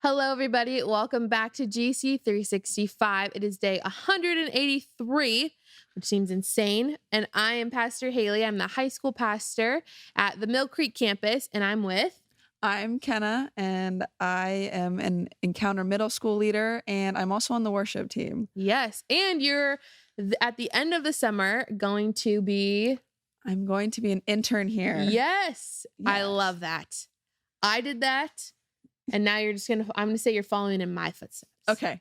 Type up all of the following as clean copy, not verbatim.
Hello, everybody. Welcome back to GC 365. It is day 183, which seems insane. And I am Pastor Haylee. I'm the high school pastor at the Mill Creek campus, and I'm Kenna, and I am an Encounter middle school leader, and I'm also on the worship team. Yes. And you're at the end of the summer going to be... I'm going to be an intern here. Yes. I love that. I did that. And now I'm going to say you're following in my footsteps. Okay.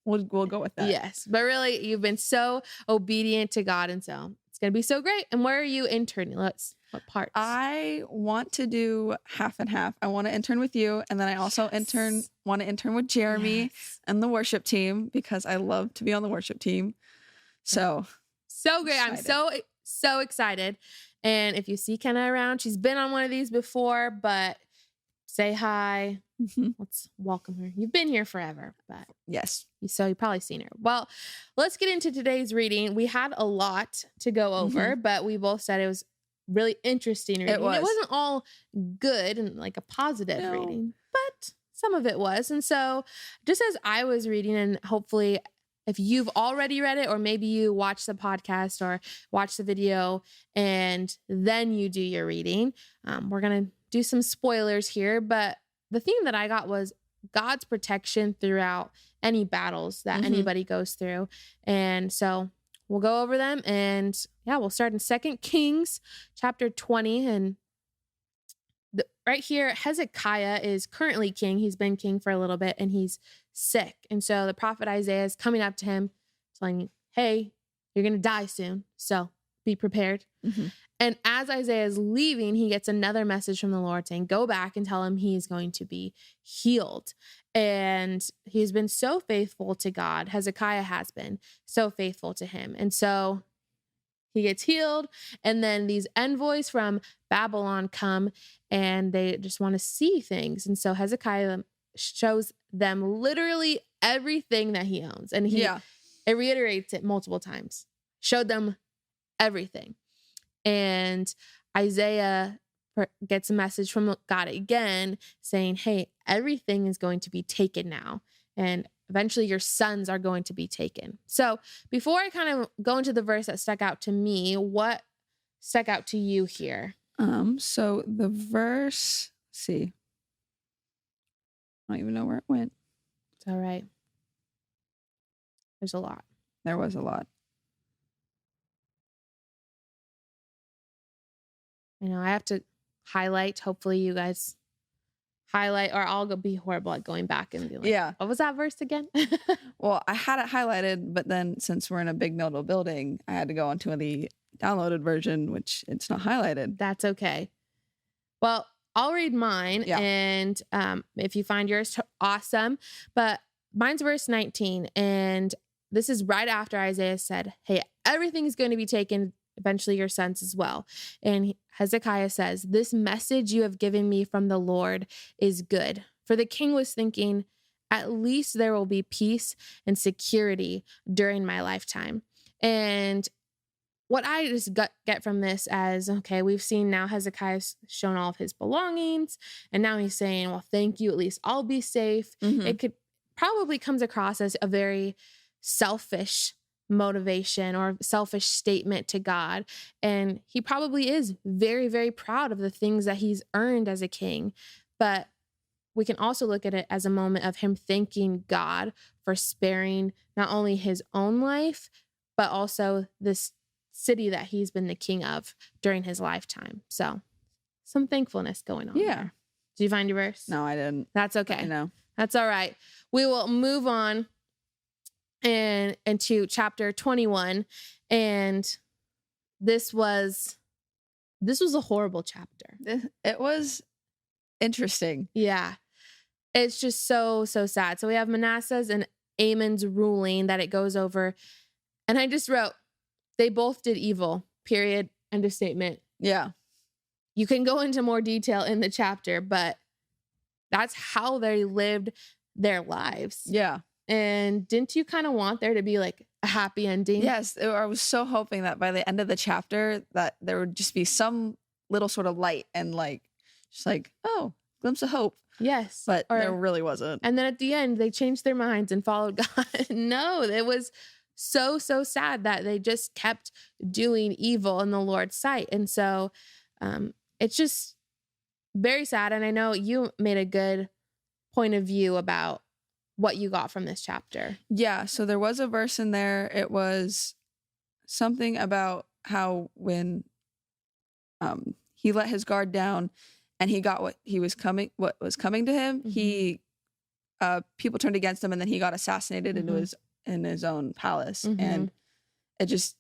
We'll go with that. Yes. But really, you've been so obedient to God. And so it's going to be so great. And where are you interning? What parts? I want to do half and half. I want to intern with you. And then I also want to intern with Jeremy and the worship team because I love to be on the worship team. So great. Excited. I'm so excited. And if you see Kenna around, she's been on one of these before, but say hi. Mm-hmm. Let's welcome her. You've been here forever, but yes. So you've probably seen her. Well, let's get into today's reading. We had a lot to go over, but we both said it was really interesting reading. It wasn't all good and like a positive reading, but some of it was. And so just as I was reading, and hopefully if you've already read it, or maybe you watch the podcast or watch the video and then you do your reading, we're going to do some spoilers here, but the theme that I got was God's protection throughout any battles that anybody goes through. And so we'll go over them, and we'll start in 2 Kings chapter 20. And right here, Hezekiah is currently king. He's been king for a little bit, and he's sick. And so the prophet Isaiah is coming up to him telling him, hey, you're going to die soon, so be prepared. And as Isaiah is leaving, he gets another message from the Lord saying, go back and tell him he is going to be healed. And he's been so faithful to God. Hezekiah has been so faithful to him. And so he gets healed. And then these envoys from Babylon come and they just want to see things. And so Hezekiah shows them literally everything that he owns. And it reiterates it multiple times. Showed them everything. And Isaiah gets a message from God again saying, hey, everything is going to be taken now. And eventually your sons are going to be taken. So before I kind of go into the verse that stuck out to me, what stuck out to you here? So the verse, let's see. I don't even know where it went. It's all right. There's a lot. There was a lot. I have to highlight. Hopefully you guys highlight, or I'll be horrible at going back and be like, what was that verse again? Well, I had it highlighted, but then since we're in a big middle building, I had to go onto the downloaded version, which it's not highlighted. That's okay. Well, I'll read mine. And if you find yours, awesome. But mine's verse 19. And this is right after Isaiah said, hey, everything is going to be taken, eventually your sons as well. And Hezekiah says, this message you have given me from the Lord is good. For the king was thinking, at least there will be peace and security during my lifetime. And what I just get from this as, okay, we've seen now Hezekiah's shown all of his belongings. And now he's saying, well, thank you. At least I'll be safe. It could probably comes across as a very selfish motivation or selfish statement to God. And he probably is very, very proud of the things that he's earned as a king. But we can also look at it as a moment of him thanking God for sparing not only his own life, but also this city that he's been the king of during his lifetime. So some thankfulness going on. Yeah. There. Did you find your verse? No, I didn't. That's okay. No. That's all right. We will move on and into chapter 21. And this was a horrible chapter. It was interesting. Yeah. It's just so sad. So we have Manasseh's and Amon's ruling that it goes over. And I just wrote, they both did evil, period, end of statement. Yeah. You can go into more detail in the chapter, but that's how they lived their lives. Yeah. And didn't you kind of want there to be like a happy ending? Yes. I was so hoping that by the end of the chapter that there would just be some little sort of light and like, just like, oh, glimpse of hope. Yes. But there really wasn't. And then at the end, they changed their minds and followed God. No, it was so sad that they just kept doing evil in the Lord's sight. And so it's just very sad. And I know you made a good point of view about what you got from this chapter. Yeah. So there was a verse in there. It was something about how when he let his guard down and he got what was coming to him, he people turned against him, and then he got assassinated in his own palace. And it just,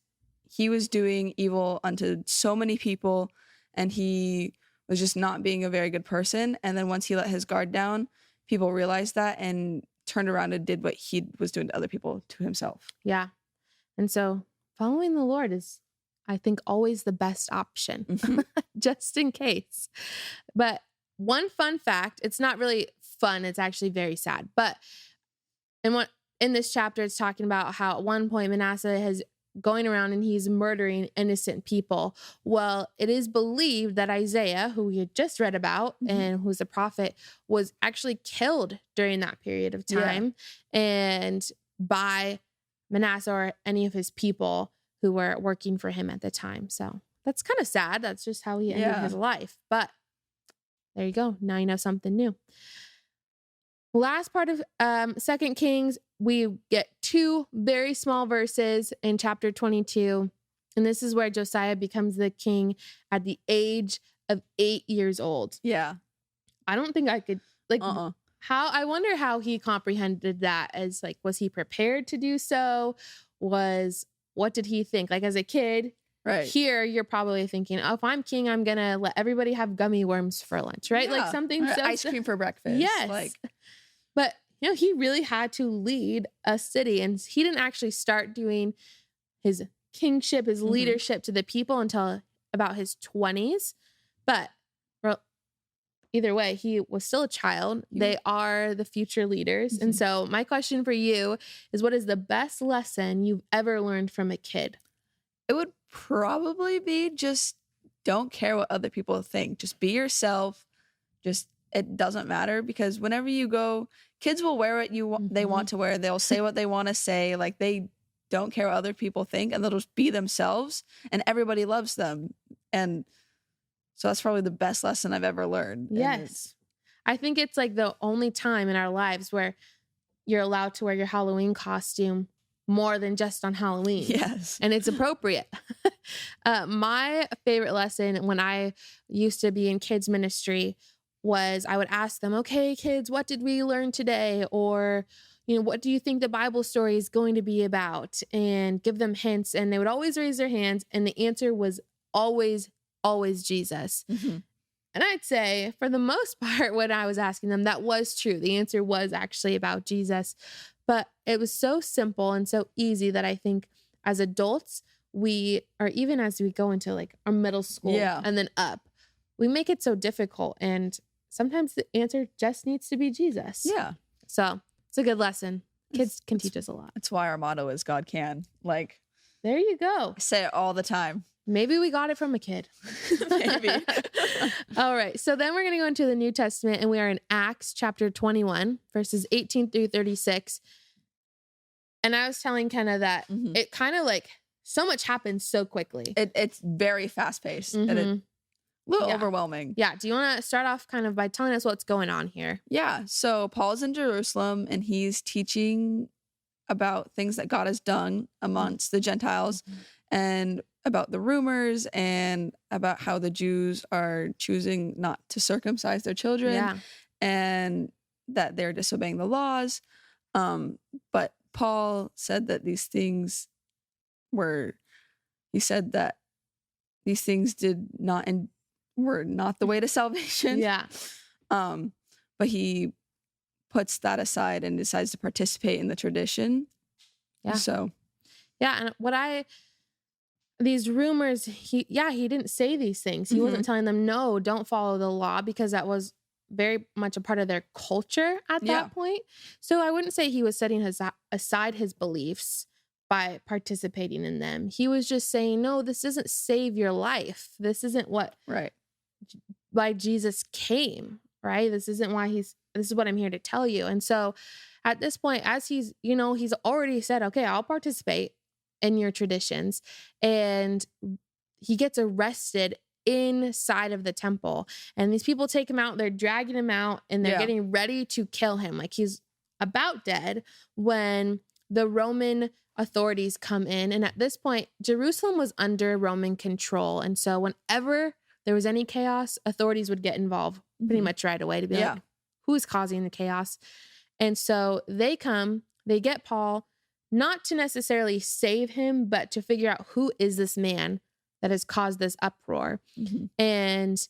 he was doing evil unto so many people, and he was just not being a very good person. And then once he let his guard down, people realized that and turned around and did what he was doing to other people to himself. Yeah. And so following the Lord is, I think, always the best option, just in case. But one fun fact, it's not really fun, it's actually very sad. But in this chapter, it's talking about how at one point Manasseh is going around and he's murdering innocent people. Well, it is believed that Isaiah, who we had just read about and who's a prophet, was actually killed during that period of time and by Manasseh or any of his people who were working for him at the time. So that's kind of sad. That's just how he ended his life. But there you go. Now you know something new. Last part of 2 Kings, we get 2 very small verses in chapter 22. And this is where Josiah becomes the king at the age of 8 years old. Yeah. I don't think I could, I wonder how he comprehended that as, like, was he prepared to do so? What did he think? Like, as a kid, right here, you're probably thinking, oh, if I'm king, I'm going to let everybody have gummy worms for lunch, right? Yeah. Like something. So ice cream for breakfast. Yes. But, he really had to lead a city, and he didn't actually start doing his kingship, his leadership to the people until about his 20s. But either way, he was still a child. They are the future leaders. And so my question for you is, what is the best lesson you've ever learned from a kid? It would probably be just don't care what other people think. Just be yourself. Just, it doesn't matter, because whenever you go, kids will wear what they want to wear. They'll say what they want to say. Like, they don't care what other people think, and they'll just be themselves, and everybody loves them. And so that's probably the best lesson I've ever learned. Yes. I think it's like the only time in our lives where you're allowed to wear your Halloween costume more than just on Halloween. Yes. And it's appropriate. My favorite lesson when I used to be in kids ministry was I would ask them, okay, kids, what did we learn today? Or, what do you think the Bible story is going to be about? And give them hints. And they would always raise their hands. And the answer was always Jesus. And I'd say for the most part, when I was asking them, that was true. The answer was actually about Jesus. But it was so simple and so easy that I think as adults, or even as we go into like our middle school and then up, we make it so difficult. And sometimes the answer just needs to be Jesus. Yeah. So it's a good lesson. Kids can teach us a lot. That's why our motto is God can. Like, there you go. I say it all the time. Maybe we got it from a kid. Maybe. All right. So then we're going to go into the New Testament, and we are in Acts chapter 21, verses 18 through 36. And I was telling Kenna that it kind of like so much happens so quickly. It's very fast paced and a little overwhelming. Yeah. Do you want to start off kind of by telling us what's going on here? Yeah. So Paul's in Jerusalem, and he's teaching about things that God has done amongst the Gentiles, and about the rumors, and about how the Jews are choosing not to circumcise their children, and that they're disobeying the laws. But Paul said that these things were not the way to salvation. Yeah. But he puts that aside and decides to participate in the tradition. Yeah. So, yeah. And these rumors, he didn't say these things. He wasn't telling them, no, don't follow the law, because that was very much a part of their culture at that point. So I wouldn't say he was setting aside his beliefs by participating in them. He was just saying, no, this doesn't save your life. This isn't why Jesus came, right? This isn't why this is what I'm here to tell you. And so at this point, as he's already said, okay, I'll participate in your traditions. And he gets arrested inside of the temple. And these people take him out, they're dragging him out, and they're getting ready to kill him. Like he's about dead when the Roman authorities come in. And at this point, Jerusalem was under Roman control. And so whenever there was any chaos, authorities would get involved pretty much right away to be like, who's causing the chaos? And so they come, they get Paul, not to necessarily save him, but to figure out who is this man that has caused this uproar. And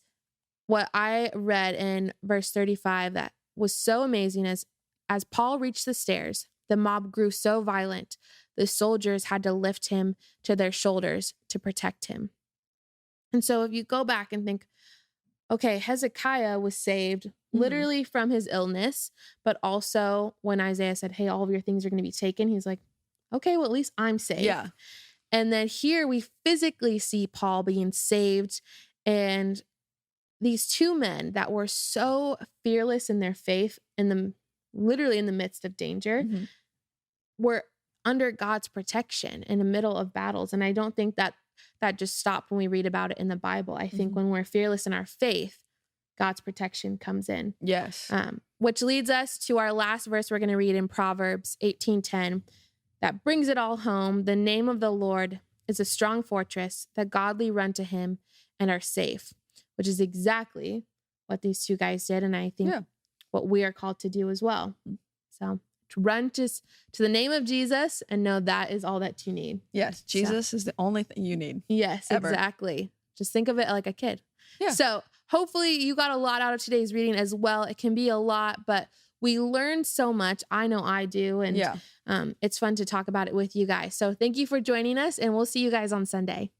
what I read in verse 35 that was so amazing is, as Paul reached the stairs, the mob grew so violent, the soldiers had to lift him to their shoulders to protect him. And so if you go back and think, okay, Hezekiah was saved literally from his illness, but also when Isaiah said, hey, all of your things are going to be taken, he's like, okay, well, at least I'm safe. Yeah. And then here we physically see Paul being saved, and these two men that were so fearless in their faith, literally in the midst of danger, were under God's protection in the middle of battles. And I don't think that just stopped when we read about it in the Bible. I think when we're fearless in our faith, God's protection comes in. Yes. Which leads us to our last verse we're going to read in Proverbs 18:10. That brings it all home. The name of the Lord is a strong fortress. The godly run to him and are safe, which is exactly what these two guys did. And I think what we are called to do as well. So to run to the name of Jesus and know that is all that you need. Yes. Jesus is the only thing you need. Yes, ever. Exactly. Just think of it like a kid. Yeah. So hopefully you got a lot out of today's reading as well. It can be a lot, but we learned so much. I know I do. And it's fun to talk about it with you guys. So thank you for joining us, and we'll see you guys on Sunday.